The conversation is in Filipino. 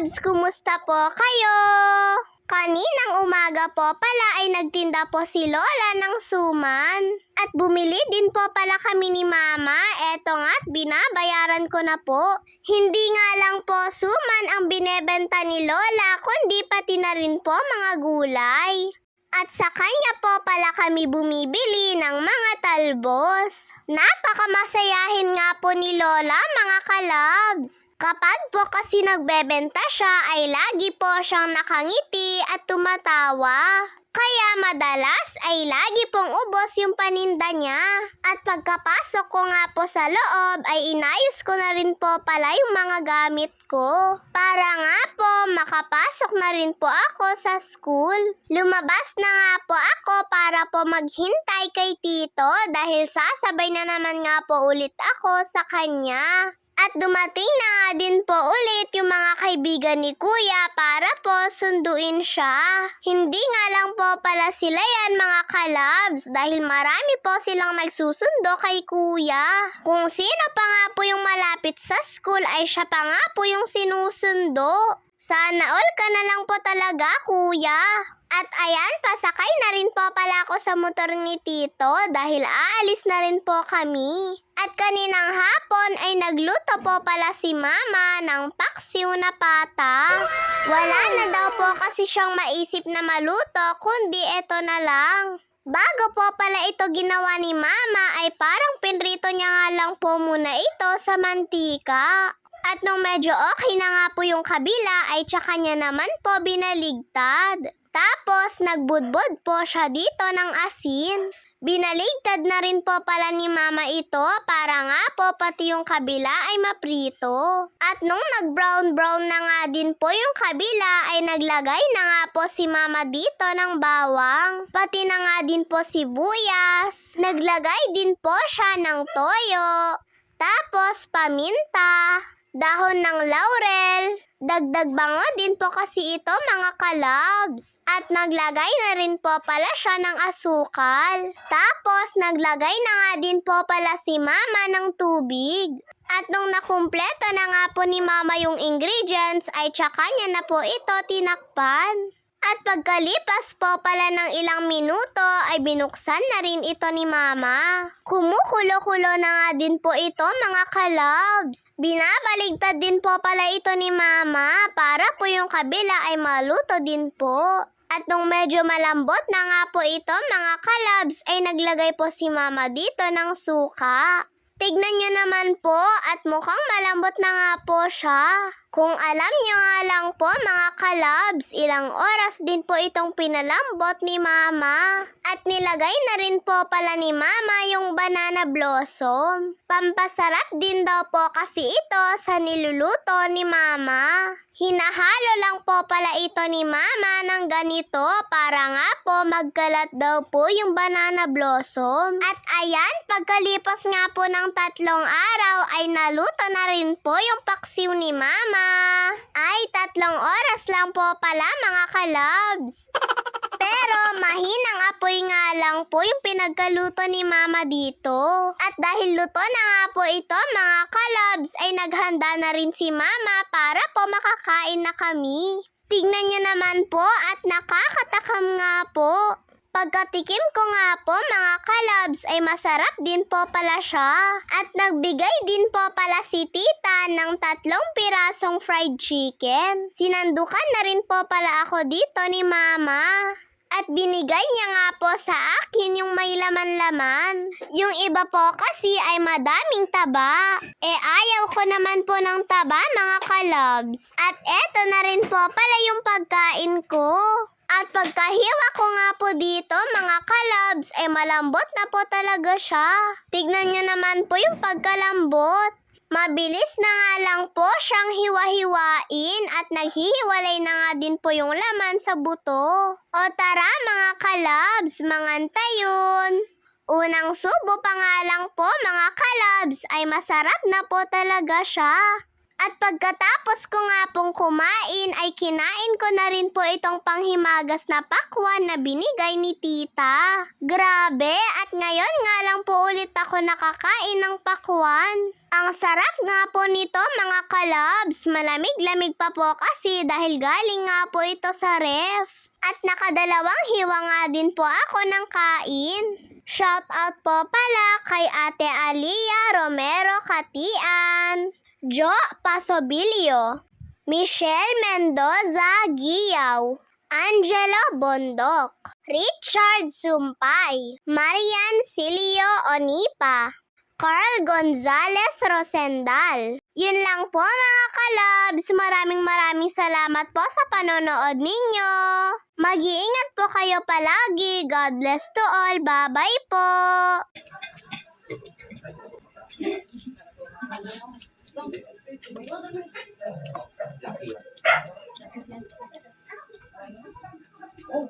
kalabs, kumusta po kayo? Kaninang umaga po pala ay nagtinda po si Lola ng suman. At bumili din po pala kami ni Mama. Eto nga't binabayaran ko na po. Hindi nga lang po suman ang binebenta ni Lola, kundi pati na rin po mga gulay. At sa kanya po pala kami bumibili ng mga talbos. Napakamasayahin nga po ni Lola, mga kalabs. Kapag po kasi nagbebenta siya ay lagi po siyang nakangiti at tumatawa. Kaya madalas ay lagi pong ubos yung paninda niya. At pagkapasok ko nga po sa loob ay inayos ko na rin po pala yung mga gamit ko. Para nga po makapasok na rin po ako sa school. Lumabas na nga po ako para po maghintay kay Tito dahil sasabay na naman nga po ulit ako sa kanya. At dumating na nga din po ulit yung mga kaibigan ni Kuya para po sunduin siya. Hindi nga lang po pala sila yan, mga kalabs, dahil marami po silang nagsusundo kay Kuya. Kung sino pa nga po yung malapit sa school ay siya pa nga po yung sinusundo. Sana all ka na lang po talaga, Kuya. At ayan, pasakay na rin po pala ako sa motor ni Tito dahil aalis na rin po kami. At kaninang hapon ay nagluto po pala si Mama ng paksiw na pata. Wala na daw po kasi siyang maisip na maluto, kundi eto na lang. Bago po pala ito ginawa ni Mama ay parang pinrito niya nga lang po muna ito sa mantika. At nung medyo okay na nga po yung kabila ay tsaka niya naman po binaligtad. Tapos nagbudbud po siya dito ng asin. Binaligtad na rin po pala ni Mama ito para nga po pati yung kabila ay maprito. At nung nag-brown-brown na nga din po yung kabila ay naglagay na nga po si Mama dito ng bawang. Pati na nga din po sibuyas. Naglagay din po siya ng toyo. Tapos paminta. Dahon ng laurel, dagdag bango din po kasi ito, mga kalabs. At naglagay na rin po pala siya ng asukal. Tapos naglagay na nga din po pala si Mama ng tubig. At nung nakumpleto na nga po ni Mama yung ingredients ay tsaka niya na po ito tinakpan. At pagkalipas po pala ng ilang minuto ay binuksan na rin ito ni Mama. Kumukulo-kulo na nga din po ito, mga kalabs. Binabaligtad din po pala ito ni Mama para po yung kabila ay maluto din po. At nung medyo malambot na nga po ito, mga kalabs, ay naglagay po si Mama dito ng suka. Tignan nyo naman po at mukhang malambot na nga po siya. Kung alam nyo nga lang po, mga kalabs, ilang oras din po itong pinalambot ni Mama. At nilagay na rin po pala ni Mama yung banana blossom. Pampasarap din daw po kasi ito sa niluluto ni Mama. Hinahalo lang po pala ito ni Mama ng ganito para nga po magkalat daw po yung banana blossom. At ayan, pagkalipas nga po ng 3 araw ay naluto na rin po yung paksiw ni Mama. Ay, 3 oras lang po pala, mga kalabs. Pero mahinang apoy nga lang po yung pinagkaluto ni Mama dito. At dahil luto na nga po ito, mga kalabs, ay naghanda na rin si Mama para po makakain na kami. Tignan niyo naman po at nakakatakam nga po. Pagkatikim ko nga po, mga kalabs, ay masarap din po pala siya. At nagbigay din po pala si Tita ng 3 pirasong fried chicken. Sinandukan na rin po pala ako dito ni Mama. At binigay niya nga po sa akin yung may laman-laman. Yung iba po kasi ay madaming taba. Ayaw ko naman po ng taba, mga kalabs. At eto na rin po pala yung pagkain ko. At pagkahiwa ko nga po dito, mga kalabs, malambot na po talaga siya. Tignan nyo naman po yung pagkalambot. Mabilis na nga lang po siyang hiwa-hiwain at naghihiwalay na nga din po yung laman sa buto. O tara, mga kalabs, mangantay yun. Unang subo pa nga lang po, mga kalabs, ay masarap na po talaga siya. At pagkatapos ko nga pong kumain ay kinain ko na rin po itong panghimagas na pakwan na binigay ni tita. Grabe, at ngayon nga lang po ulit ako nakakain ng pakwan. Ang sarap nga po nito mga kalabs. Malamig-lamig pa po kasi dahil galing nga po ito sa ref. At nakadalawang hiwa nga din po ako ng kain. Shout out po pala kay Ate Alia Romero Katian, Jo Pasobilio, Michelle Mendoza Giyaw, Angelo Bondok, Richard Sumpay, Marian Silio Onipa, Carl Gonzalez Rosendal. Yun lang po mga kalabs. Maraming salamat po sa panonood ninyo. Mag-iingat po kayo palagi. God bless to all. Bye-bye po. Oh.